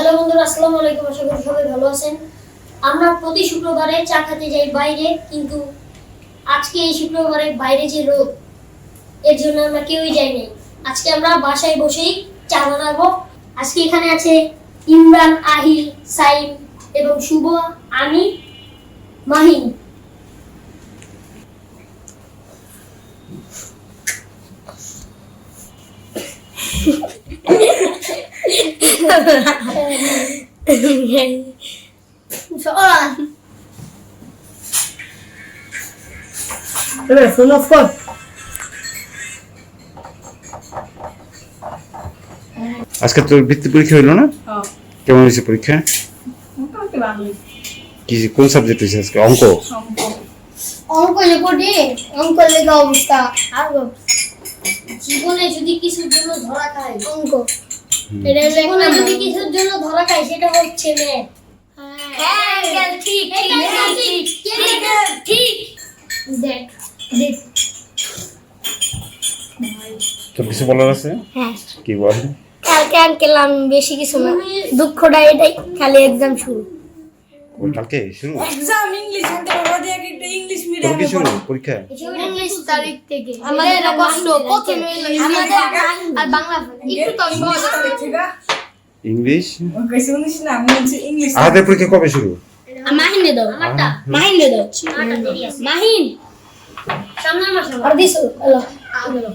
Hello বন্ধুরা, আসসালামু আলাইকুম। আশা করি সবাই ভালো আছেন। আমরা প্রতি শুক্রবারে চা খেতে যাই বাইরে, কিন্তু আজকে এই শুক্রবারে বাইরে যে রোদ, এর জন্য আমরা কেউই যাই নাই। আজকে আমরা বাসায় বসেই চা বানাবো। আজকে এখানে আছে ইমরান, আহিল, সাইম এবং শুভ, আমি, মাহিন। Phone off কর। আজকে তোর বৃত্তি পরীক্ষা হইলো না? কেমন হয়েছে পরীক্ষা? মোটামুটি ভালোই। কি কোন সাবজেক্ট হয়েছে আজকে? অঙ্ক? অঙ্ক লেখে অঙ্ক লেখা অবস্থা আর জীবনে যদি কিছুর জন্য ধরা খায় অঙ্ক, এটা জীবনে যদি কিছুর জন্য ধরা খায় সেটা হচ্ছে ম্যাথ। হ্যাঁ ঠিক ঠিক ঠিক। দেখ দেখ তোর কিছু বলার আছে? হ্যাঁ, কি বল? কালকে আঙ্কেল আমি বেশি কিছু না, দুঃখটা এটাই, খালি এক্সাম শুরু। ওই কালকে শুরু? এক্সাম ইংলিশ আনতে বাবা দিয়ে একটা ইংলিশ তোর মিডিয়ামে কি শুরু পড়ি। পরীক্ষা? ইংলিশ তারিখ থেকে আমাদের এটা কষ্ট প্রথমে আমাদের আর বাংলা একটু তো সহজ আছে। ইংলিশ? ওকে শুনিস না, আমি বলছি ইংলিশ। আমাদের পরীক্ষা কবে শুরু? মাহিনে দাও, আমারটা মাহিন দাও, আমারটা দেরি আছে। মাহিন সামনের মাসে আর দিছো হ্যালো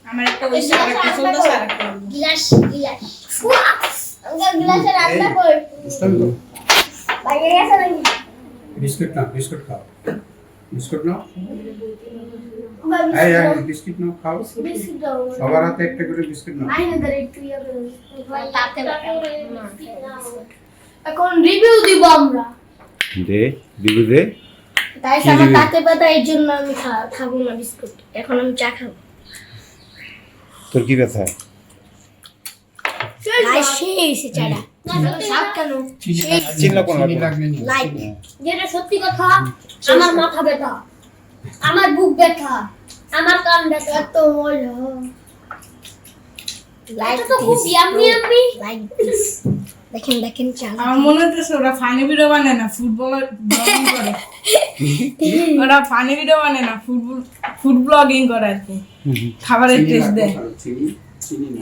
আমার একটা হইছে আর একটা চলতেছে আর একটা হইলো। গ্লাস গ্লাস আঙ্কেল গ্লাসে রান্না কর বাইরে গেছে নাকি बिस्किट ना बिस्किट खाओ बिस्किट ना বাবা এই বিস্কিট না খাও বিস্কুট দাও সবার হাতে একটা করে বিস্কিট না আইনা ধরে একটু ইয়া করে তাতে এখন রিভিউ দিব আমরা। দে দিবি দে। তাই কি আমার দিবি? তাতে ব্যথা, এর জন্য আমি খাবো না বিস্কুট, এখন আমি চা খাবো। তোর কি ব্যথা? ভাই সেই চাটা সাপ কেন চিল্লা কোন চিনি লাগবে না লাইট যেটা সত্যি কথা, আমার মাথা ব্যথা, আমার বুক ব্যথা, আমার কান ব্যথা। এত মজা, লাইট এটা তো খুব ইয়াম্মি ইয়াম্মি। লাইক দেখেন দেখেন চা আমার মনে হচ্ছে ওরা ফানি ভিডিও বানায় না, ফুটবল ব্লগিং করে। ওরা ফানি ভিডিও বানায় না, ফুড ব্লগিং করে আর কি, খাবারের টেস্ট দেয়। চিনি চিনি না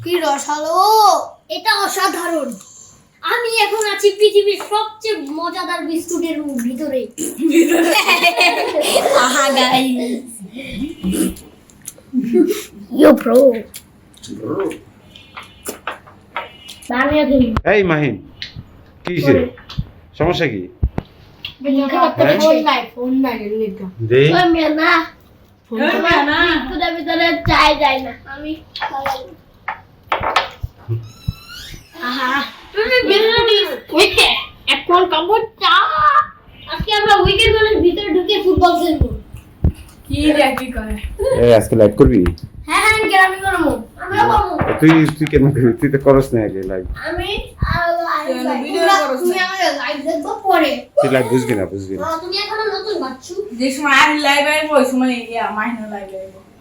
কি রসালো, এটা অসাধারণ। আমি এখন আছি পৃথিবীর সবচেয়ে মজাদার বিস্কুটের ভিতরে। আহা গাইস ইউ প্রো বানিয়ে দিন এই মাহিন, কি হইছে? সমস্যা কি? ফোন নাই লিখা দে। আমি না ফোন না বিস্কুটের ভিতরে চাই যায় না, আমি আহা তুমি বিরোধী উইকেট এখন কাপড় চা। আজকে আমরা উইকেট বলের ভিতরে ঢুকে ফুটবল খেলবো। কি রে কি করে। এই আজকে লাইভ করবি? হ্যাঁ হ্যাঁ আমি করবো, আমিও করবো। তুই তুই কেন করবি? তুই তো করস না আগে লাইভ। আমি ভিডিও করছ তুমি আমাদের লাইভ দেখবো পরে। তুই লাইভ বুঝবি না বুঝবি না। তুমি এখনো নতুন বাচ্চু। যে সময় আর লাইভ আইবো ওই সময় ইয়া মাইনা লাইভ আইবো।